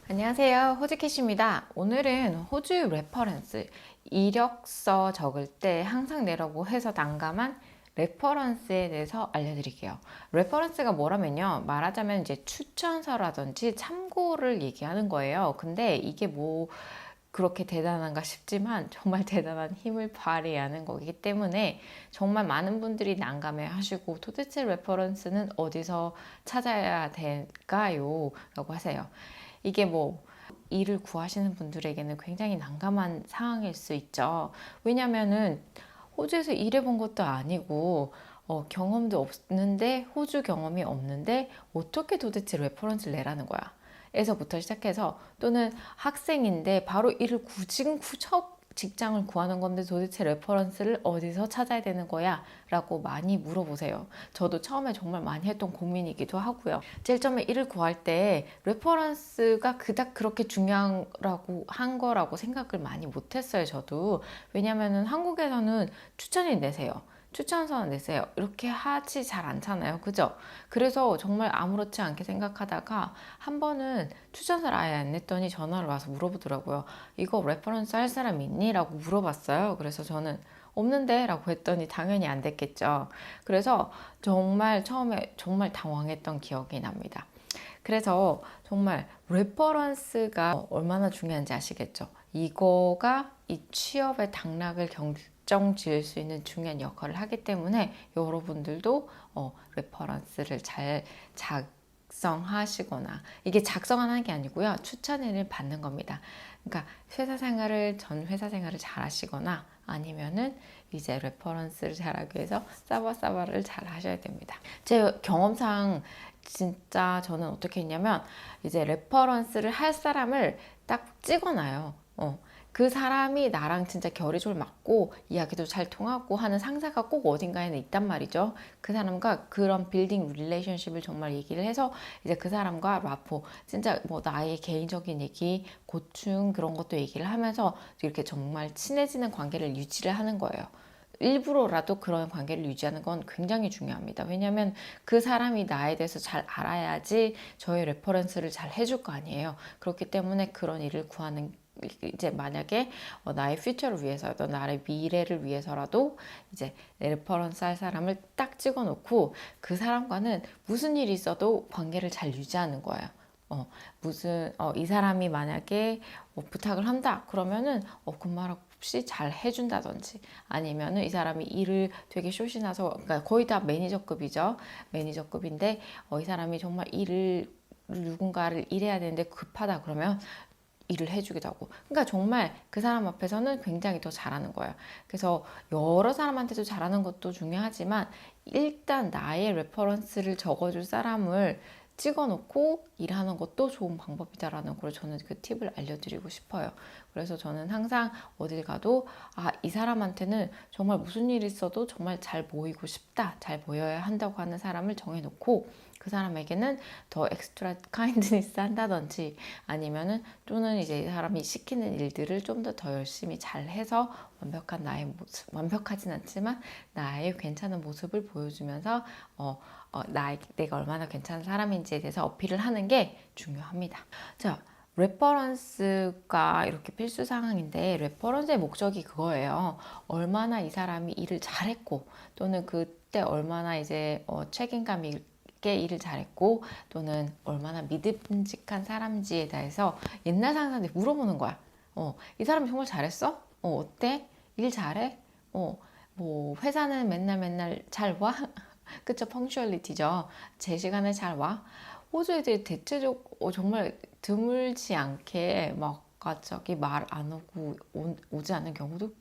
안녕하세요. 호주캐시입니다. 오늘은 호주 레퍼런스, 이력서 적을 때 항상 내라고 해서 난감한 레퍼런스에 대해서 알려드릴게요. 레퍼런스가 뭐라면요. 말하자면 이제 추천서라든지 참고를 얘기하는 거예요. 근데 이게 뭐 그렇게 대단한가 싶지만 정말 대단한 힘을 발휘하는 거기 때문에 정말 많은 분들이 난감해 하시고 도대체 레퍼런스는 어디서 찾아야 될까요? 라고 하세요. 이게 뭐 일을 구하시는 분들에게는 굉장히 난감한 상황일 수 있죠. 왜냐면은 호주에서 일해본 것도 아니고 경험도 없는데 호주 경험이 없는데 어떻게 도대체 레퍼런스를 내라는 거야. 에서부터 시작해서 또는 학생인데 바로 지금 첫 직장을 구하는 건데 도대체 레퍼런스를 어디서 찾아야 되는 거야? 라고 많이 물어보세요. 저도 처음에 정말 많이 했던 고민이기도 하고요. 제일 처음에 일을 구할 때 레퍼런스가 그닥 그렇게 중요하라고 한 거라고 생각을 많이 못했어요. 저도. 왜냐면은 한국에서는 추천이 내세요. 추천서 내세요. 이렇게 하지 잘 않잖아요. 그죠? 그래서 정말 아무렇지 않게 생각하다가 한 번은 추천서를 아예 안 냈더니 전화를 와서 물어보더라고요. 이거 레퍼런스 할 사람 있니? 라고 물어봤어요. 그래서 저는 없는데? 라고 했더니 당연히 안 됐겠죠. 그래서 정말 처음에 정말 당황했던 기억이 납니다. 그래서 정말 레퍼런스가 얼마나 중요한지 아시겠죠? 이거가 이 취업의 당락을 결정 지을 수 있는 중요한 역할을 하기 때문에 여러분들도 레퍼런스를 잘 작성하시거나 이게 작성하는 게 아니고요. 추천을 받는 겁니다. 그러니까 전 회사 생활을 잘 하시거나 아니면은 이제 레퍼런스를 잘하기 위해서 사바사바를 잘 하셔야 됩니다. 제 경험상 진짜 저는 어떻게 했냐면 이제 레퍼런스를 할 사람을 딱 찍어놔요. 그 사람이 나랑 진짜 결이 좀 맞고 이야기도 잘 통하고 하는 상사가 꼭 어딘가에는 있단 말이죠. 그 사람과 그런 빌딩 릴레이션십을 정말 얘기를 해서 이제 그 사람과 라포 진짜 뭐 나의 개인적인 얘기, 고충 그런 것도 얘기를 하면서 이렇게 정말 친해지는 관계를 유지를 하는 거예요. 일부러라도 그런 관계를 유지하는 건 굉장히 중요합니다. 왜냐하면 그 사람이 나에 대해서 잘 알아야지 저의 레퍼런스를 잘 해줄 거 아니에요. 그렇기 때문에 그런 일을 구하는 이제 만약에 나의 퓨처를 위해서든 나의 미래를 위해서라도 이제 레퍼런스 할 사람을 딱 찍어 놓고 그 사람과는 무슨 일이 있어도 관계를 잘 유지하는 거예요. 이 사람이 만약에 부탁을 한다 그러면은 그 말 없이 잘 해준다든지 아니면은 이 사람이 일을 되게 쇼신나서 그러니까 거의 다 매니저급이죠. 매니저급인데 이 사람이 정말 누군가를 일해야 되는데 급하다 그러면 일을 해주기도 하고. 그러니까 정말 그 사람 앞에서는 굉장히 더 잘하는 거예요. 그래서 여러 사람한테도 잘하는 것도 중요하지만 일단 나의 레퍼런스를 적어줄 사람을 찍어놓고 일하는 것도 좋은 방법이다라는 걸 저는 그 팁을 알려드리고 싶어요. 그래서 저는 항상 어딜 가도 이 사람한테는 정말 무슨 일이 있어도 정말 잘 보이고 싶다, 잘 보여야 한다고 하는 사람을 정해놓고 그 사람에게는 더 엑스트라 카인드니스 한다든지 아니면은 또는 이제 이 사람이 시키는 일들을 좀 더 열심히 잘 해서 완벽하진 않지만 나의 괜찮은 모습을 보여주면서 내가 얼마나 괜찮은 사람인지에 대해서 어필을 하는 게 중요합니다. 자, 레퍼런스가 이렇게 필수 상황인데 레퍼런스의 목적이 그거예요. 얼마나 이 사람이 일을 잘했고 또는 그때 얼마나 이제 책임감 있게 일을 잘했고 또는 얼마나 믿음직한 사람인지에 대해서 옛날 상사한테 물어보는 거야. 이 사람 정말 잘했어? 어때? 일 잘해? 뭐 회사는 맨날 잘 와? 그쵸, 펑슈얼리티죠. 제 시간에 잘 와. 호주 애들이 대체적 정말 드물지 않게 막 갑자기 말 안 오고 오지 않는 경우도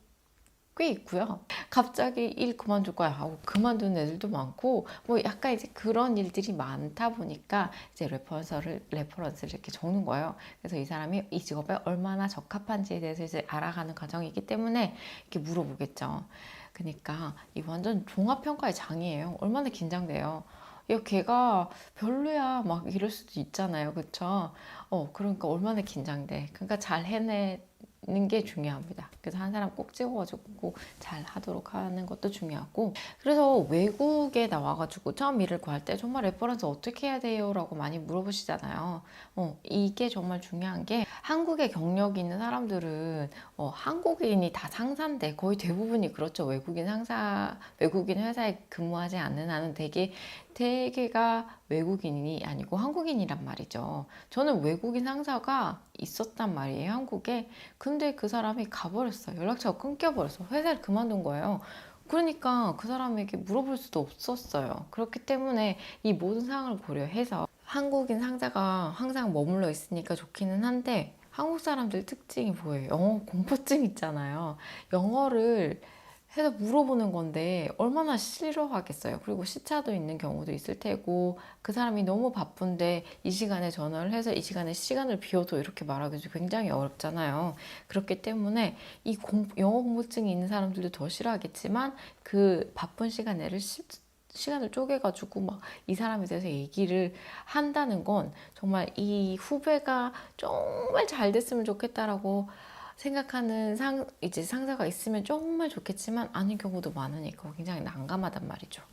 꽤 있고요. 갑자기 일 그만둘 거야 하고 그만두는 애들도 많고 뭐 약간 이제 그런 일들이 많다 보니까 이제 레퍼런스를 이렇게 적는 거예요. 그래서 이 사람이 이 직업에 얼마나 적합한지에 대해서 이제 알아가는 과정이기 때문에 이렇게 물어보겠죠. 그러니까 이 완전 종합평가의 장이에요. 얼마나 긴장돼요. 야, 걔가 별로야 막 이럴 수도 있잖아요. 그쵸? 그러니까 얼마나 긴장돼. 그러니까 잘 해내는 게 중요합니다. 그래서 한 사람 꼭 찍어가지고 잘 하도록 하는 것도 중요하고. 그래서 외국에 나와가지고 처음 일을 구할 때 정말 레퍼런스 어떻게 해야 돼요? 라고 많이 물어보시잖아요. 이게 정말 중요한 게 한국에 경력이 있는 사람들은 한국인이 다 상사인데 거의 대부분이 그렇죠. 외국인 회사에 근무하지 않는 한은 대개가 외국인이 아니고 한국인이란 말이죠. 저는 외국인 상사가 있었단 말이에요, 한국에. 근데 그 사람이 가버렸어요. 연락처가 끊겨버렸어. 회사를 그만둔 거예요. 그러니까 그 사람에게 물어볼 수도 없었어요. 그렇기 때문에 이 모든 상황을 고려해서 한국인 상사가 항상 머물러 있으니까 좋기는 한데, 한국 사람들 특징이 뭐예요? 영어 공포증 있잖아요. 영어를 해서 물어보는 건데 얼마나 싫어하겠어요. 그리고 시차도 있는 경우도 있을 테고, 그 사람이 너무 바쁜데 이 시간에 전화를 해서 이 시간에 시간을 비워도 이렇게 말하기 굉장히 어렵잖아요. 그렇기 때문에 영어 공부증이 있는 사람들도 더 싫어하겠지만, 그 바쁜 시간을 쪼개가지고 막 이 사람에 대해서 얘기를 한다는 건 정말 이 후배가 정말 잘 됐으면 좋겠다라고 생각하는 이제 상사가 있으면 정말 좋겠지만 아닌 경우도 많으니까 굉장히 난감하단 말이죠.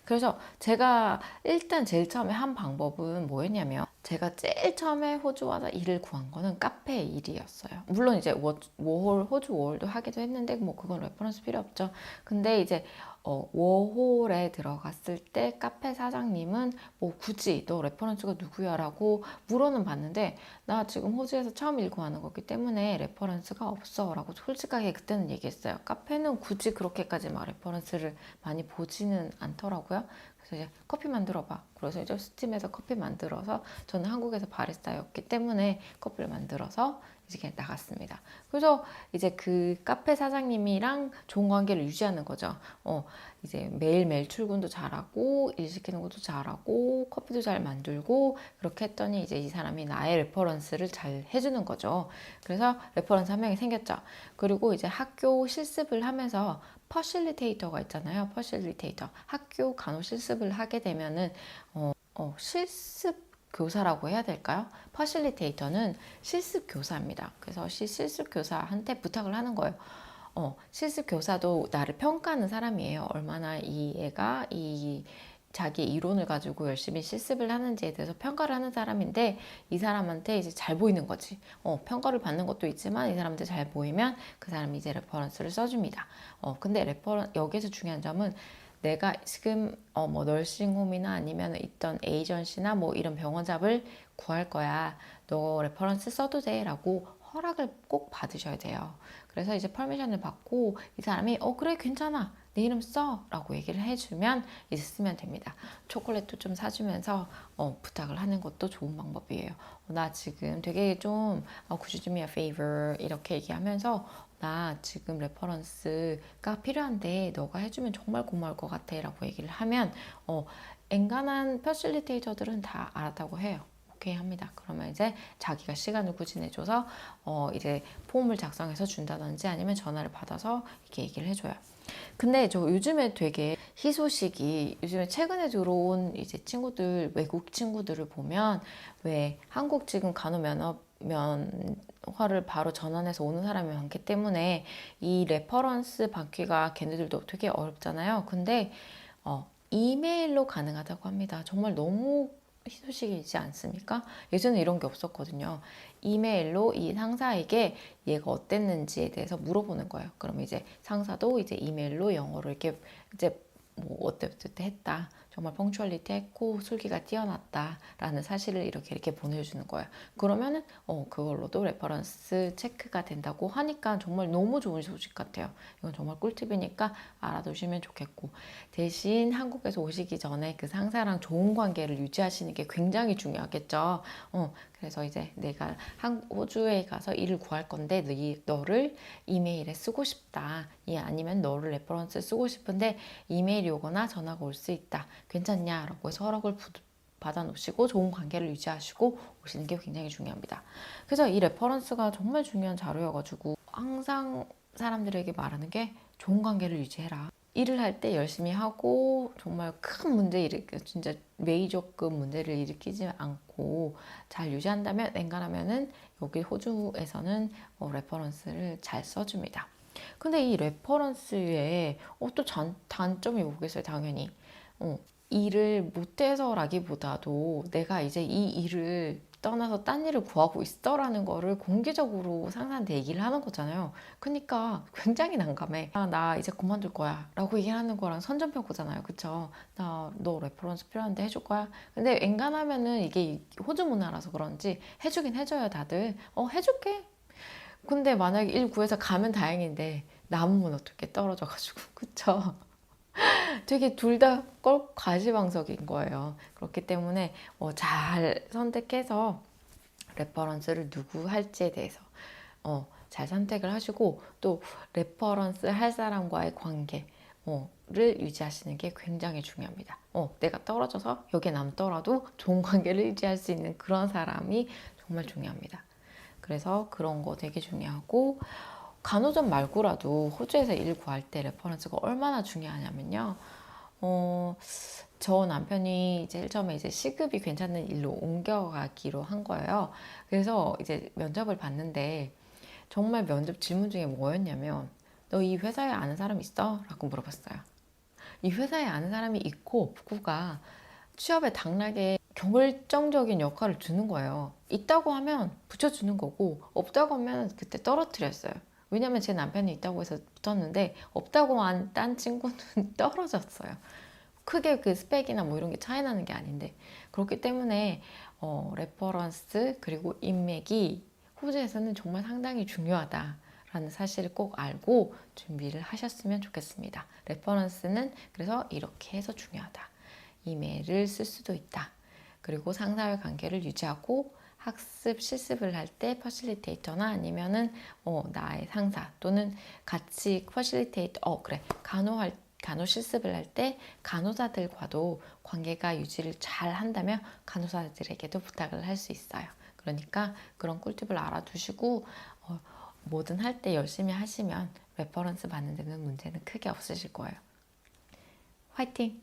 그래서 제가 일단 제일 처음에 한 방법은 뭐였냐면, 제가 제일 처음에 호주 와서 일을 구한 거는 카페 일이었어요. 물론 이제 호주 워홀도 하기도 했는데 뭐 그건 레퍼런스 필요 없죠. 근데 이제 워홀에 들어갔을 때 카페 사장님은 뭐 굳이 너 레퍼런스가 누구야? 라고 물어는 봤는데, 나 지금 호주에서 처음 일 구하는 거기 때문에 레퍼런스가 없어 라고 솔직하게 그때는 얘기했어요. 카페는 굳이 그렇게까지 막 레퍼런스를 많이 보지는 않더라고요. 그래서 이제 커피 만들어 봐. 그래서 이제 스팀에서 커피 만들어서, 저는 한국에서 바리스타였기 때문에 커피를 만들어서 이제 나갔습니다. 그래서 이제 그 카페 사장님이랑 좋은 관계를 유지하는 거죠. 이제 매일매일 출근도 잘하고 일 시키는 것도 잘하고 커피도 잘 만들고, 그렇게 했더니 이제 이 사람이 나의 레퍼런스를 잘 해주는 거죠. 그래서 레퍼런스 한 명이 생겼죠. 그리고 이제 학교 실습을 하면서 퍼실리테이터가 있잖아요. 퍼실리테이터. 학교 간호 실습을 하게 되면은 실습 교사라고 해야 될까요? 퍼실리테이터는 실습 교사입니다. 그래서 실습 교사한테 부탁을 하는 거예요. 실습 교사도 나를 평가하는 사람이에요. 얼마나 이 애가 자기 이론을 가지고 열심히 실습을 하는지에 대해서 평가를 하는 사람인데, 이 사람한테 이제 잘 보이는 거지. 평가를 받는 것도 있지만 이 사람한테 잘 보이면 그 사람이 이제 레퍼런스를 써줍니다. 근데 여기서 중요한 점은, 내가 지금 뭐 널싱홈이나 아니면 있던 에이전시나 뭐 이런 병원 잡을 구할 거야. 너 레퍼런스 써도 돼 라고 허락을 꼭 받으셔야 돼요. 그래서 이제 퍼미션을 받고 이 사람이 그래 괜찮아 내 이름 써 라고 얘기를 해주면 이제 쓰면 됩니다. 초콜릿도 좀 사주면서 부탁을 하는 것도 좋은 방법이에요. 나 지금 되게 좀 could you do me a favor 이렇게 얘기하면서, 나 지금 레퍼런스가 필요한데 너가 해주면 정말 고마울 것 같아 라고 얘기를 하면 엔간한 퍼실리테이터들은 다 알았다고 해요. 오케이 합니다. 그러면 이제 자기가 시간을 구진해줘서 이제 폼을 작성해서 준다든지 아니면 전화를 받아서 이렇게 얘기를 해줘요. 근데 저 요즘에 되게 희소식이, 요즘에 최근에 들어온 이제 친구들, 외국 친구들을 보면 왜 한국 지금 간호면허를 바로 전환해서 오는 사람이 많기 때문에 이 레퍼런스 받기가 걔네들도 되게 어렵잖아요. 근데 이메일로 가능하다고 합니다. 정말 너무 희소식이지 않습니까? 예전에 이런 게 없었거든요. 이메일로 이 상사에게 얘가 어땠는지에 대해서 물어보는 거예요. 그럼 이제 상사도 이제 이메일로 영어로 이렇게 이제 뭐 어때 했다. 정말 펑츄얼리티 했고 술기가 뛰어났다라는 사실을 이렇게 보내주는 거예요. 그러면은 그걸로도 레퍼런스 체크가 된다고 하니까 정말 너무 좋은 소식 같아요. 이건 정말 꿀팁이니까 알아두시면 좋겠고, 대신 한국에서 오시기 전에 그 상사랑 좋은 관계를 유지하시는 게 굉장히 중요하겠죠. 그래서 이제 내가 호주에 가서 일을 구할 건데 너를 이메일에 쓰고 싶다. 아니면 너를 레퍼런스 쓰고 싶은데 이메일이 오거나 전화가 올 수 있다. 괜찮냐? 라고 해서 허락을 받아 놓으시고 좋은 관계를 유지하시고 오시는 게 굉장히 중요합니다. 그래서 이 레퍼런스가 정말 중요한 자료여가지고 항상 사람들에게 말하는 게 좋은 관계를 유지해라. 일을 할 때 열심히 하고 정말 큰 문제 일으켜 진짜 메이저급 문제를 일으키지 않고 잘 유지한다면 엔간하면은 여기 호주에서는 레퍼런스를 잘 써줍니다. 근데 이 레퍼런스에 또 단점이 뭐겠어요, 당연히. 일을 못해서라기보다도 내가 이제 이 일을 떠나서 딴 일을 구하고 있어라는 거를 공개적으로 상사한테 얘기를 하는 거잖아요. 그러니까 굉장히 난감해. 나 이제 그만둘 거야 라고 얘기하는 거랑 선전포고잖아요. 그쵸? 나 너 레퍼런스 필요한데 해줄 거야? 근데 엔간하면은 이게 호주 문화라서 그런지 해주긴 해줘요, 다들. 해줄게. 근데 만약에 일 구해서 가면 다행인데 남으면 어떻게 떨어져가지고. 그쵸? 되게 둘 다 가시방석인 거예요. 그렇기 때문에 잘 선택해서 레퍼런스를 누구 할지에 대해서 잘 선택을 하시고, 또 레퍼런스 할 사람과의 관계를 유지하시는 게 굉장히 중요합니다. 내가 떨어져서 여기에 남더라도 좋은 관계를 유지할 수 있는 그런 사람이 정말 중요합니다. 그래서 그런 거 되게 중요하고, 간호점 말고라도 호주에서 일 구할 때 레퍼런스가 얼마나 중요하냐면요. 저 남편이 이제 1점에 이제 시급이 괜찮은 일로 옮겨가기로 한 거예요. 그래서 이제 면접을 봤는데 정말 면접 질문 중에 뭐였냐면, 너 이 회사에 아는 사람 있어? 라고 물어봤어요. 이 회사에 아는 사람이 있고 없고가 취업의 당락에 결정적인 역할을 주는 거예요. 있다고 하면 붙여주는 거고, 없다고 하면 그때 떨어뜨렸어요. 왜냐면 제 남편이 있다고 해서 붙었는데 없다고 한 딴 친구는 떨어졌어요. 크게 그 스펙이나 뭐 이런 게 차이 나는 게 아닌데. 그렇기 때문에 레퍼런스 그리고 인맥이 호주에서는 정말 상당히 중요하다라는 사실을 꼭 알고 준비를 하셨으면 좋겠습니다. 레퍼런스는 그래서 이렇게 해서 중요하다. 이메일을 쓸 수도 있다. 그리고 상사와의 관계를 유지하고 학습 실습을 할 때 퍼실리테이터나 아니면은 나의 상사 또는 같이 퍼실리테이터 그래 간호 실습을 할 때 간호사들과도 관계가 유지를 잘 한다면 간호사들에게도 부탁을 할 수 있어요. 그러니까 그런 꿀팁을 알아두시고 뭐든 할 때 열심히 하시면 레퍼런스 받는 데는 문제는 크게 없으실 거예요. 화이팅!